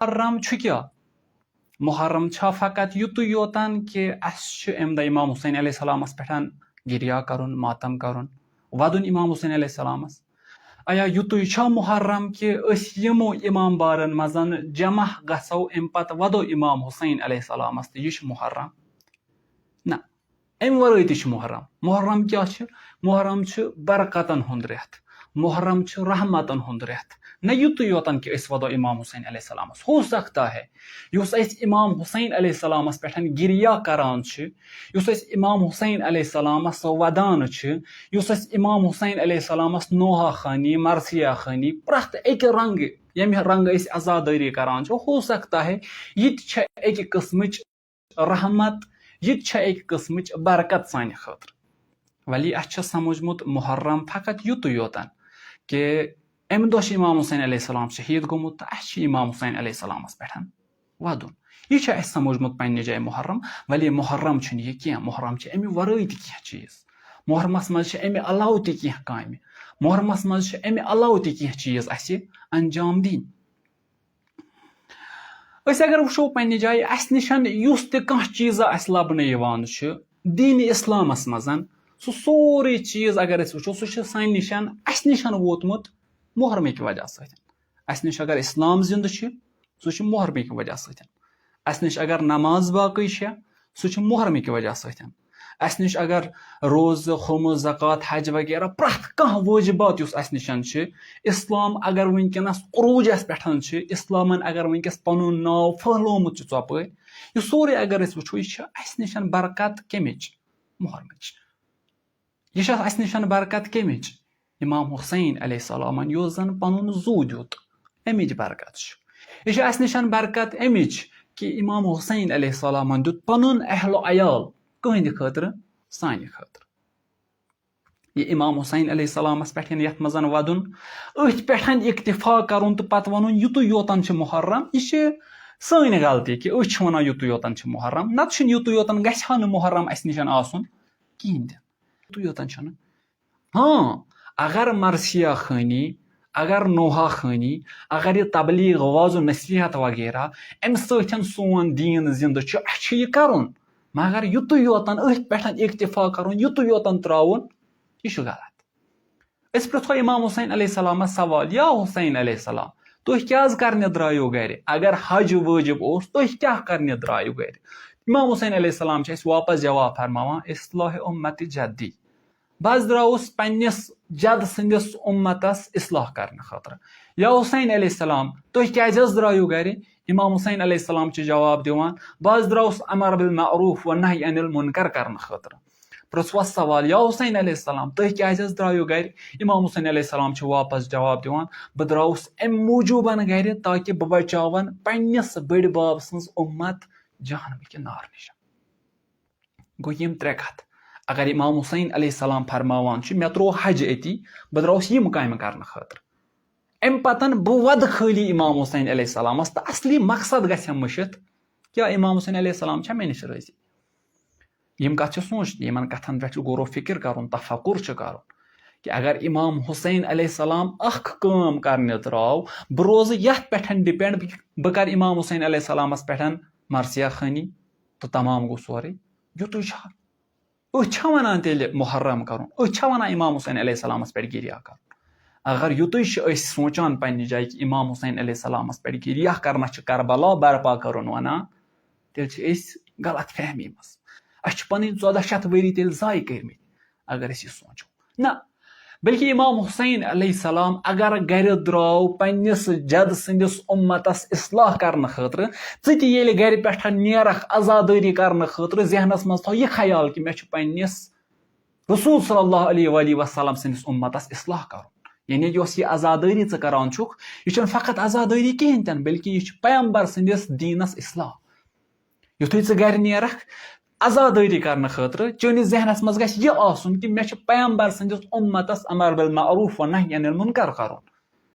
मुहर्रम क्या मुहर्रम फकत युतु योतान कि अम इमाम हुसैन अलैहिस्सलामस पे गिरिया करुन मातम करुन वदुन इमाम हुसैन अलैहिस्सलामस अया युतु मुहर्रम कि यमो इमाम बारन मजन जमा गसो अम पत वदो इमाम हुसैन अलैहिस्सलामस यह मुहर्रम ना अम वरई तह मुहर्रम मुहर्रम क्या मुहर्रम बरकतन हुंद रेत मुहर्रम रहमतन हुंद रेत न युत योतन कि वदो इमाम हुसैन अलैहिस्सलामस हो सकता है युस इमाम हुसैन अलैहिस्सलामस पे गिरिया करान युस इमाम हुसैन अलैहिस्सलामस वदान युस इमाम हुसैन अलैहिस्सलामस नोहा खानी मरसिया खानी प्रत एक रंग यम रंग अजादारी करान हो सकता है यह एक किस्मच रहमत यह एक किस्मच बरकत सान खतर वली अस समझमुत मुहर्रम फकत युत योतन कि अम दो इमाम हुसैन अलैहिस्सलाम शहीद गोमुत तो अस इमाम हुसैन अलैहिस्सलामस पे वदुन यह समझमुत पन्ने जाए मुहर्रम वली मुहर्रम यह क्या मुहर्रम अमि वरई तह चीज मुहर्रमस मज अमि अलाव तह काम मुहर्रमस मज अमि अलाव तह चीज अस अंजाम दिन अगर वो पन्ने जाए अस निशन युस तह चीज़ा अस लबन दीन इस्लामस मजन सोरे चीज अगर वो सान निशान अस निशान वोतमुत मुहर्रम की वजह सत निश अगर इस्लाम जिंद सह मुहर्रम की वजह सत अस निश अगर नमाज बाकी सह मुहर्रम की वजह सत अस निश अगर रोज खुम ज़कात हज वगैरह प्रथ कह वाजिबात अस निशान इस्लाम अगर वनकस उरूजस पे इस्लाम अगर वनकस पनुन नाव फहलोमुत चौपाई यह सोरे अगर वो यह अस निशान बरकत कमिच मुहर्रमच यह अस निशान बरकत कमिच इमाम हुसैन अलैहिस्सलाम युस जन पनुन जू दित अमिच बरकत यह अस निशान बरकत अमिच कि इमाम हुसैन अलैहिस्सलाम दित पनुन अहलो अयाल कहंद खतर सान खतर यह इमाम हुसैन अलैहिस्सलामस पे यथ मजन वदुन अथ पे इक्तिफा करुन तो पत वन युतु योतन मुहर्रम यह सान गलती कि वन युतु योतन मुहर्रम नत युतु योतन गहा मुहर्रम अस निशान आसुन कहें युतु योतन हाँ अगर मरसिया खानी अगर नोहा खानी अगर यह तबलीग वाजु नसीहत वगैरह अम सोन दीन जिंद यह करुन मगर युतु योतन अथ पे इक्तिफा करुन युतु योतन त्राउन यह गलत पृथो इमाम हुसैन अलैहिस्सलामस सवाल या हुसैन अलैहिस्सलाम तुह क्या करने द्रायो गर अगर हज वाजिब तुह क्या करने द्रायो गर इमाम हुसैन अलैहिस्सलाम वापस जवाब फरमावान इस्लाह उम्मत जद्दी बस द्राउस पन्निस जद संदिस उम्मतस इस्लाह करने खतर या हुसैन अलैहिस्सलाम तुह क्या द्रायो गर इमाम हुसैन अलैहिस्सलाम जवाब दिवान बस द्राउस अमर बिल मारूफ व नही अनिल मुनकर करने खतर पृथ्वस सवाल या हुसैन अलैहिस्सलाम तुह क्या द्रायो गर इमाम हुसैन अलैहिस्सलाम वापस जवाब दिवान बह द्राउस अम मूजूबन गर ताकि बह बचावन पन्निस बड़ बाब सन्ज उम्मत जहन्नम के नार निश गो यम त्रे कथ अगर इमाम हुसैन अलैहिस्सलाम फरमावान मे त्रो हज अति बह द्राउस यम काम करने खतर अम पतन बह वद खाली इमाम हुसैन अलैहिस्सलामस तो असली मकसद गम मुशित क्या इमाम हुसैन अलैहिस्सलाम मे निश राजी यम कथ सोचनी इन कथन पे गौर फिक्र कर तफक्कुर कर कि अगर इमाम हुसैन अलैहिस्सलाम काम करने द्राव बह रोज यथ पे डिपेंड बह कर इमाम हुसैन अलैहिस्सलामस पे मरसिया खानी तो तमाम गो सोरे युतु वन तेल मुहर्रम कर वन इमाम हुसैन अलैहिस्सलामस पे गिरिया कर अगर युतु सोचान पन्ने जाए कि इमाम हुसैन अलैहिस्सलामस पे गिरिया करना करबला बर्पा कर वन तेल गलत फहमी मस अस पन 1400 वरी तेल जाय कर अगर यह सोचो ना बल्कि इमाम हुसैन अलैहिस्सलाम अगर गर द्राव पन्निस जद संदिस उम्मतस इस्लाह करने खतर ये गर पे नेरख आजादारी करने खतर जहनस मज थो यह ख्याल कि मे पन्निस रसूल सल्लल्लाहु अलैहि वसल्लम सन्दिस उम्मतस इस्लाह कर यानी यह आजादारी करान यह फकत आजादारी कहें तन बल्कि यह पैगंबर सन्दिस दीनस इस्लाह युथु गर नेरख आजादारी करने खतर चनिस जहनस मज गह कि मे पैगंबर सन्दिस उम्मतस अमर बिल मारूफ व नही अनिल मुनकर कर